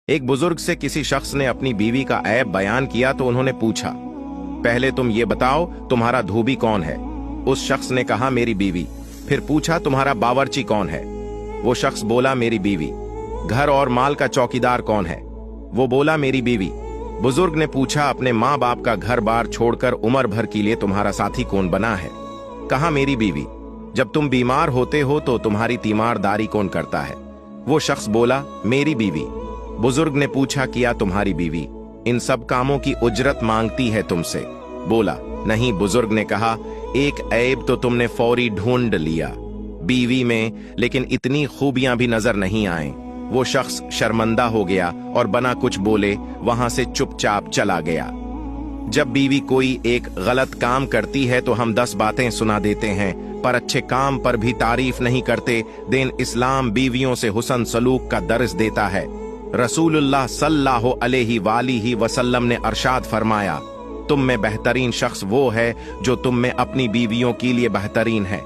ایک बुजुर्ग से किसी शख्स ने अपनी बीवी का ऐब बयान किया तो उन्होंने पूछा, पहले तुम ये बताओ तुम्हारा धोबी कौन है। उस शख्स ने कहा, मेरी बीवी। फिर पूछा, तुम्हारा बावर्ची कौन है। वो शख्स बोला, मेरी बीवी। घर और माल का चौकीदार कौन है। वो बोला, मेरी बीवी। बुजुर्ग ने पूछा, अपने माँ बाप का घर बार छोड़कर उम्र भर के लिए तुम्हारा साथी कौन बना है। कहा, मेरी बीवी। जब तुम बीमार होते हो तो तुम्हारी तीमारदारी कौन करता है। वो शख्स बोला, मेरी बीवी। बुजुर्ग ने पूछा, किया तुम्हारी बीवी इन सब कामों की उजरत मांगती है तुमसे। बोला, नहीं। बुजुर्ग ने कहा, एक ऐब तो तुमने फौरी ढूंढ लिया बीवी में, लेकिन इतनी खूबियां भी नजर नहीं आए। वो शख्स शर्मंदा हो गया और बना कुछ बोले वहां से चुपचाप चला गया। जब बीवी कोई एक गलत काम करती है तो हम 10 बातें सुना देते हैं, पर अच्छे काम पर भी तारीफ नहीं करते। दिन इस्लाम बीवियों से हुस्न सलूक का दर्स देता है। रसूलुल्लाह सल्लल्लाहु अलैहि वसल्लम ने अरशाद फरमाया, तुम में बेहतरीन शख्स वो है जो तुम में अपनी बीवियों के लिए बेहतरीन है।